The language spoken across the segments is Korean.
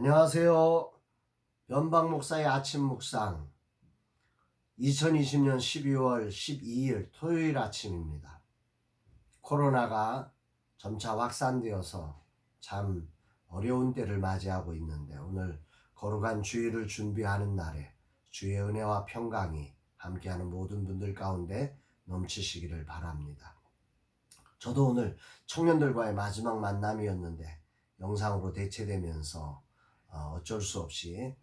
안녕하세요. 변방 목사의 아침 묵상 2020년 12월 12일 토요일 아침입니다. 코로나가 점차 확산되어서 참 어려운 때를 맞이하고 있는데 오늘 거룩한 주일을 준비하는 날에 주의 은혜와 평강이 함께하는 모든 분들 가운데 넘치시기를 바랍니다. 저도 오늘 청년들과의 마지막 만남이었는데 영상으로 대체되면서 어쩔 수 없이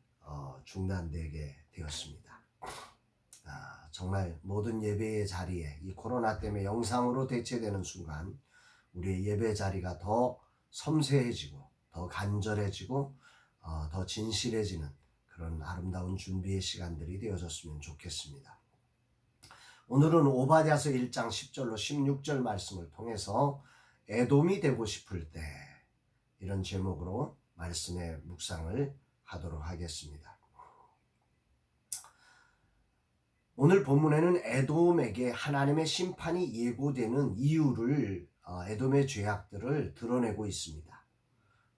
중단되게 되었습니다. 정말 모든 예배의 자리에 이 코로나 때문에 영상으로 대체되는 순간 우리의 예배 자리가 더 섬세해지고 더 간절해지고 더 진실해지는 그런 아름다운 준비의 시간들이 되어졌으면 좋겠습니다. 오늘은 오바댜서 1장 10절로 16절 말씀을 통해서 에돔이 되고 싶을 때 이런 제목으로 말씀의 묵상을 하도록 하겠습니다. 오늘 본문에는 에돔에게 하나님의 심판이 예고되는 이유를 에돔의 죄악들을 드러내고 있습니다.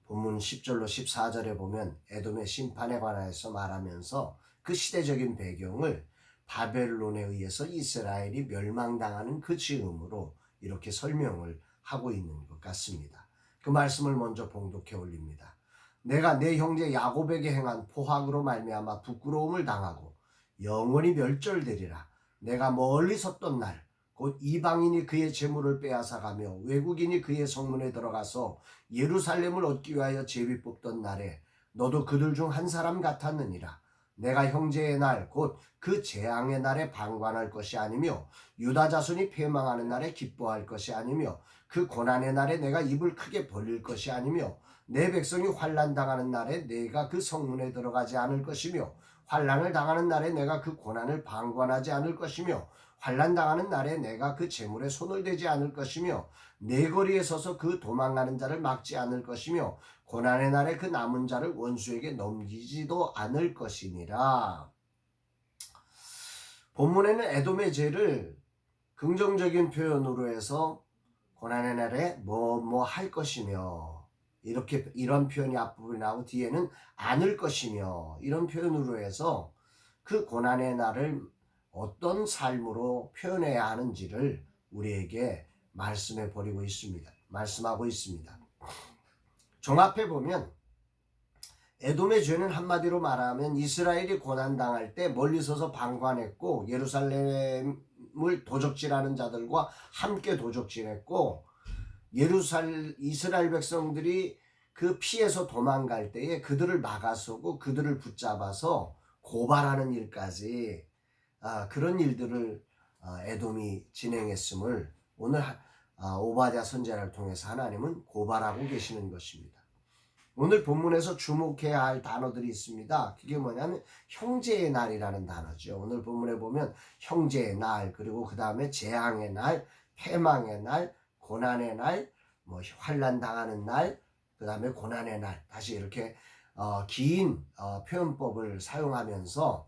본문 10절로 14절에 보면 에돔의 심판에 관해서 말하면서 그 시대적인 배경을 바벨론에 의해서 이스라엘이 멸망당하는 그 즈음으로 이렇게 설명을 하고 있는 것 같습니다. 그 말씀을 먼저 봉독해 올립니다. 내가 내 형제 야곱에게 행한 포악으로 말미암아 부끄러움을 당하고 영원히 멸절되리라. 내가 멀리 섰던 날 곧 이방인이 그의 재물을 빼앗아가며 외국인이 그의 성문에 들어가서 예루살렘을 얻기 위하여 제비 뽑던 날에 너도 그들 중 한 사람 같았느니라. 내가 형제의 날 곧 그 재앙의 날에 방관할 것이 아니며 유다 자손이 패망하는 날에 기뻐할 것이 아니며 그 고난의 날에 내가 입을 크게 벌릴 것이 아니며 내 백성이 환난 당하는 날에 내가 그 성문에 들어가지 않을 것이며 환난을 당하는 날에 내가 그 고난을 방관하지 않을 것이며 환난 당하는 날에 내가 그 재물에 손을 대지 않을 것이며 내 거리에 서서 그 도망가는 자를 막지 않을 것이며 고난의 날에 그 남은 자를 원수에게 넘기지도 않을 것이니라. 본문에는 에돔의 죄를 긍정적인 표현으로 해서 고난의 날에 뭐 할 것이며 이런 표현이 앞부분에 나오고 뒤에는 않을 것이며 이런 표현으로 해서 그 고난의 날을 어떤 삶으로 표현해야 하는지를 우리에게 말씀하고 있습니다. 종합해 보면 에돔의 죄는 한마디로 말하면 이스라엘이 고난당할 때 멀리 서서 방관했고 예루살렘을 도적질하는 자들과 함께 도적질했고 이스라엘 백성들이 그 피해서 도망갈 때에 그들을 막아서고 그들을 붙잡아서 고발하는 일까지 그런 일들을 에돔이 진행했음을 오늘 오바댜 선지자를 통해서 하나님은 고발하고 계시는 것입니다. 오늘 본문에서 주목해야 할 단어들이 있습니다. 그게 뭐냐면 형제의 날이라는 단어죠. 오늘 본문에 보면 형제의 날, 그리고 그 다음에 재앙의 날, 패망의 날, 고난의 날, 환난 당하는 날, 그 다음에 고난의 날, 다시 이렇게 긴 표현법을 사용하면서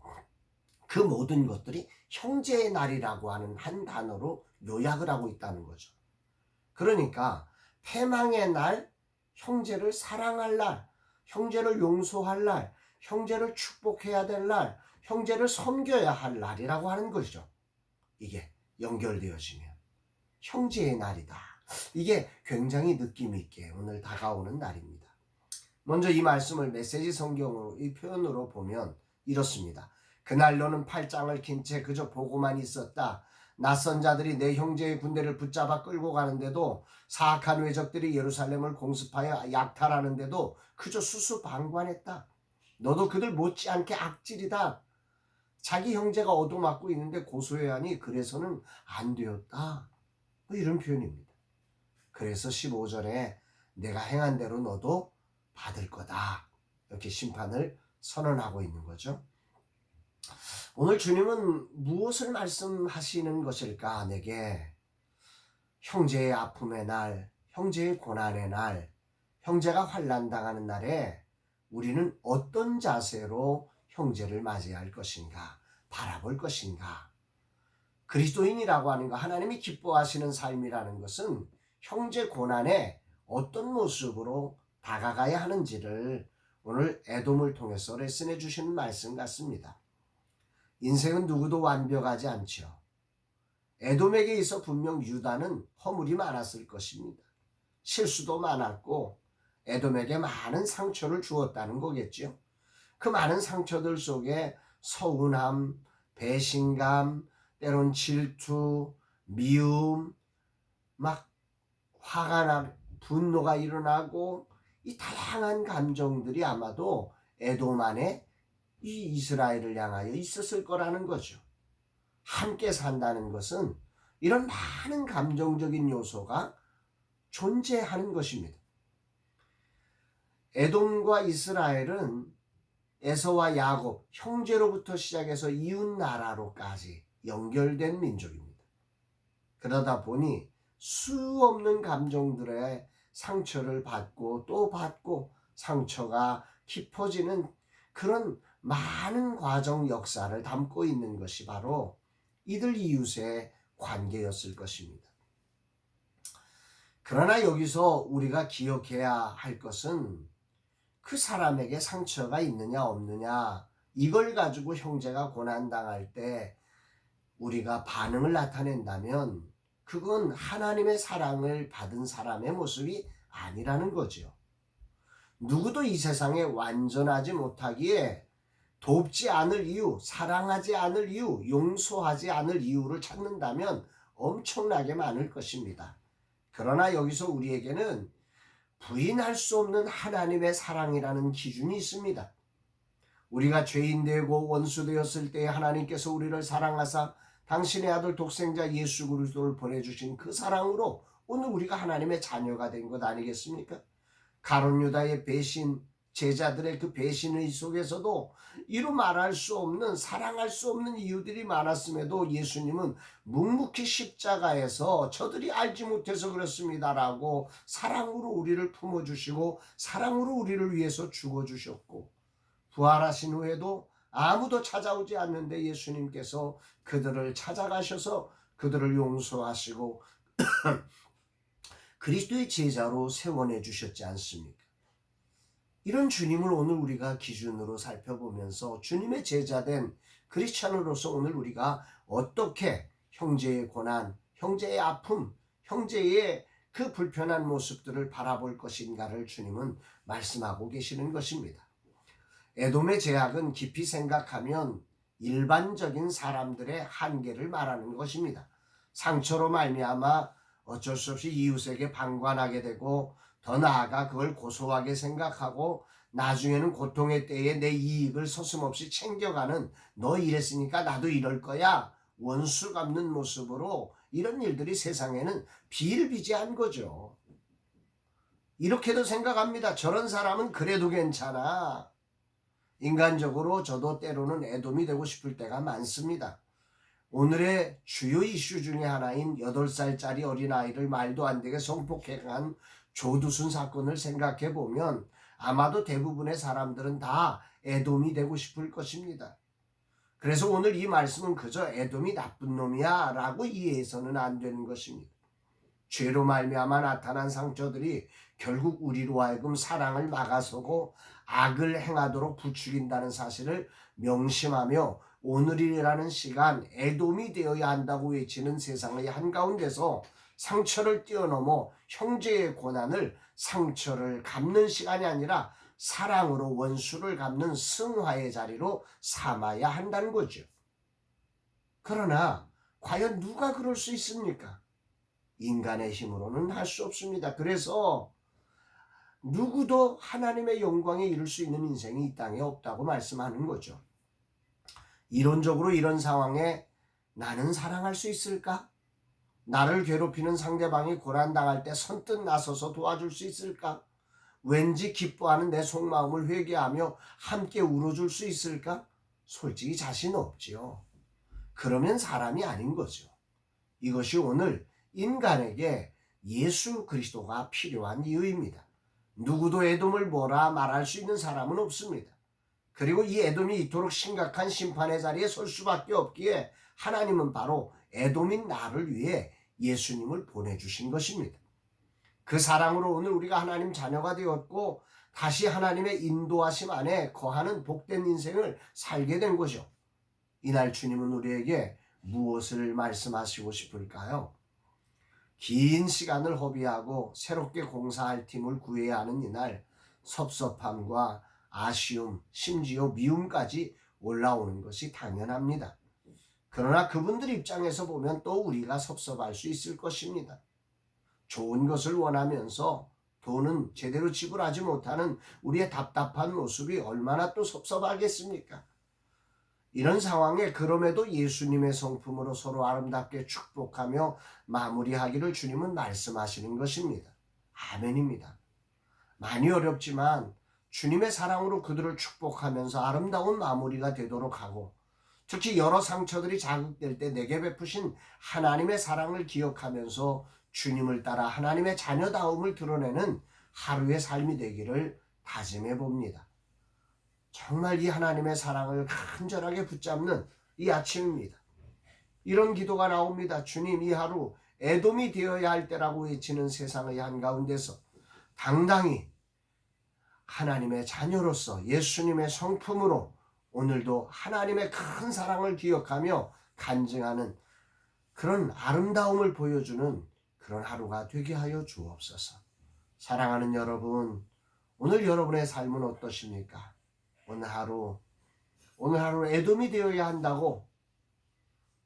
그 모든 것들이 형제의 날이라고 하는 한 단어로 요약을 하고 있다는 거죠. 그러니까 패망의 날, 형제를 사랑할 날, 형제를 용서할 날, 형제를 축복해야 될 날, 형제를 섬겨야 할 날이라고 하는 것이죠. 이게 연결되어지면 형제의 날이다. 이게 굉장히 느낌 있게 오늘 다가오는 날입니다. 먼저 이 말씀을 메시지 성경으로 이 표현으로 보면 이렇습니다. 그날 너는 팔짱을 낀 채 그저 보고만 있었다. 낯선 자들이 내 형제의 군대를 붙잡아 끌고 가는데도 사악한 외적들이 예루살렘을 공습하여 약탈하는데도 그저 수수방관했다. 너도 그들 못지않게 악질이다. 자기 형제가 얻어맞고 있는데 고소해야 하니 그래서는 안 되었다. 이런 표현입니다. 그래서 15절에 내가 행한 대로 너도 받을 거다. 이렇게 심판을 선언하고 있는 거죠. 오늘 주님은 무엇을 말씀하시는 것일까? 내게 형제의 아픔의 날, 형제의 고난의 날, 형제가 환난당하는 날에 우리는 어떤 자세로 형제를 맞이할 것인가, 바라볼 것인가. 그리스도인이라고 하는 것, 하나님이 기뻐하시는 삶이라는 것은 형제 고난에 어떤 모습으로 다가가야 하는지를 오늘 에돔을 통해서 레슨해 주시는 말씀 같습니다. 인생은 누구도 완벽하지 않죠. 에돔에게 있어 분명 유다는 허물이 많았을 것입니다. 실수도 많았고 에돔에게 많은 상처를 주었다는 거겠죠. 그 많은 상처들 속에 서운함, 배신감, 때론 질투, 미움, 막 화가 나, 분노가 일어나고 이 다양한 감정들이 아마도 에돔 안에 이 이스라엘을 향하여 있었을 거라는 거죠. 함께 산다는 것은 이런 많은 감정적인 요소가 존재하는 것입니다. 에돔과 이스라엘은 에서와 야곱, 형제로부터 시작해서 이웃 나라로까지 연결된 민족입니다. 그러다 보니 수 없는 감정들의 상처를 받고 또 받고 상처가 깊어지는 그런 많은 과정 역사를 담고 있는 것이 바로 이들 이웃의 관계였을 것입니다. 그러나 여기서 우리가 기억해야 할 것은 그 사람에게 상처가 있느냐 없느냐 이걸 가지고 형제가 고난당할 때 우리가 반응을 나타낸다면 그건 하나님의 사랑을 받은 사람의 모습이 아니라는 거죠. 누구도 이 세상에 완전하지 못하기에 돕지 않을 이유, 사랑하지 않을 이유, 용서하지 않을 이유를 찾는다면 엄청나게 많을 것입니다. 그러나 여기서 우리에게는 부인할 수 없는 하나님의 사랑이라는 기준이 있습니다. 우리가 죄인 되고 원수 되었을 때 하나님께서 우리를 사랑하사 당신의 아들 독생자 예수 그리스도를 보내주신 그 사랑으로 오늘 우리가 하나님의 자녀가 된 것 아니겠습니까? 가룟 유다의 배신, 제자들의 그 배신의 속에서도 이루 말할 수 없는 사랑할 수 없는 이유들이 많았음에도 예수님은 묵묵히 십자가에서 저들이 알지 못해서 그렇습니다라고 사랑으로 우리를 품어주시고 사랑으로 우리를 위해서 죽어주셨고 부활하신 후에도 아무도 찾아오지 않는데 예수님께서 그들을 찾아가셔서 그들을 용서하시고 그리스도의 제자로 세워내 주셨지 않습니까? 이런 주님을 오늘 우리가 기준으로 살펴보면서 주님의 제자된 크리스찬으로서 오늘 우리가 어떻게 형제의 고난, 형제의 아픔, 형제의 그 불편한 모습들을 바라볼 것인가를 주님은 말씀하고 계시는 것입니다. 에돔의 제약은 깊이 생각하면 일반적인 사람들의 한계를 말하는 것입니다. 상처로 말미암아 어쩔 수 없이 이웃에게 방관하게 되고 더 나아가 그걸 고소하게 생각하고 나중에는 고통의 때에 내 이익을 서슴없이 챙겨가는 너 이랬으니까 나도 이럴 거야 원수 갚는 모습으로 이런 일들이 세상에는 비일비재한 거죠. 이렇게도 생각합니다. 저런 사람은 그래도 괜찮아. 인간적으로 저도 때로는 에돔이 되고 싶을 때가 많습니다. 오늘의 주요 이슈 중에 하나인 8살짜리 어린아이를 말도 안 되게 성폭행한 조두순 사건을 생각해 보면 아마도 대부분의 사람들은 다 에돔이 되고 싶을 것입니다. 그래서 오늘 이 말씀은 그저 에돔이 나쁜 놈이야 라고 이해해서는 안 되는 것입니다. 죄로 말미암아 나타난 상처들이 결국 우리로 하여금 사랑을 막아서고 악을 행하도록 부추긴다는 사실을 명심하며 오늘이라는 시간 에돔이 되어야 한다고 외치는 세상의 한가운데서 상처를 뛰어넘어 형제의 고난을 상처를 갚는 시간이 아니라 사랑으로 원수를 갚는 승화의 자리로 삼아야 한다는 거죠. 그러나 과연 누가 그럴 수 있습니까? 인간의 힘으로는 할 수 없습니다. 그래서 누구도 하나님의 영광에 이룰 수 있는 인생이 이 땅에 없다고 말씀하는 거죠. 이론적으로 이런 상황에 나는 사랑할 수 있을까? 나를 괴롭히는 상대방이 고난당할 때 선뜻 나서서 도와줄 수 있을까? 왠지 기뻐하는 내 속마음을 회개하며 함께 울어줄 수 있을까? 솔직히 자신 없지요. 그러면 사람이 아닌 거죠. 이것이 오늘 인간에게 예수 그리스도가 필요한 이유입니다. 누구도 에돔을 뭐라 말할 수 있는 사람은 없습니다. 그리고 이 에돔이 이토록 심각한 심판의 자리에 설 수밖에 없기에 하나님은 바로 에돔인 나를 위해 예수님을 보내주신 것입니다. 그 사랑으로 오늘 우리가 하나님 자녀가 되었고 다시 하나님의 인도하심 안에 거하는 복된 인생을 살게 된 거죠. 이날 주님은 우리에게 무엇을 말씀하시고 싶을까요? 긴 시간을 허비하고 새롭게 공사할 팀을 구해야 하는 이날, 섭섭함과 아쉬움, 심지어 미움까지 올라오는 것이 당연합니다. 그러나 그분들 입장에서 보면 또 우리가 섭섭할 수 있을 것입니다. 좋은 것을 원하면서 돈은 제대로 지불하지 못하는 우리의 답답한 모습이 얼마나 또 섭섭하겠습니까? 이런 상황에 그럼에도 예수님의 성품으로 서로 아름답게 축복하며 마무리하기를 주님은 말씀하시는 것입니다. 아멘입니다. 많이 어렵지만 주님의 사랑으로 그들을 축복하면서 아름다운 마무리가 되도록 하고, 특히 여러 상처들이 자극될 때 내게 베푸신 하나님의 사랑을 기억하면서 주님을 따라 하나님의 자녀다움을 드러내는 하루의 삶이 되기를 다짐해 봅니다. 정말 이 하나님의 사랑을 간절하게 붙잡는 이 아침입니다. 이런 기도가 나옵니다. 주님, 이 하루 에돔이 되어야 할 때라고 외치는 세상의 한가운데서 당당히 하나님의 자녀로서 예수님의 성품으로 오늘도 하나님의 큰 사랑을 기억하며 간증하는 그런 아름다움을 보여주는 그런 하루가 되게 하여 주옵소서. 사랑하는 여러분, 오늘 여러분의 삶은 어떠십니까? 오늘 하루 에돔이 되어야 한다고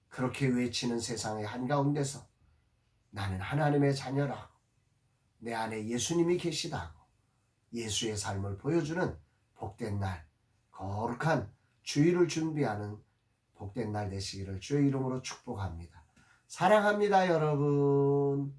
그렇게 외치는 세상의 한가운데서 나는 하나님의 자녀라고, 내 안에 예수님이 계시다고 예수의 삶을 보여주는 복된 날, 거룩한 주일을 준비하는 복된 날 되시기를 주의 이름으로 축복합니다. 사랑합니다, 여러분.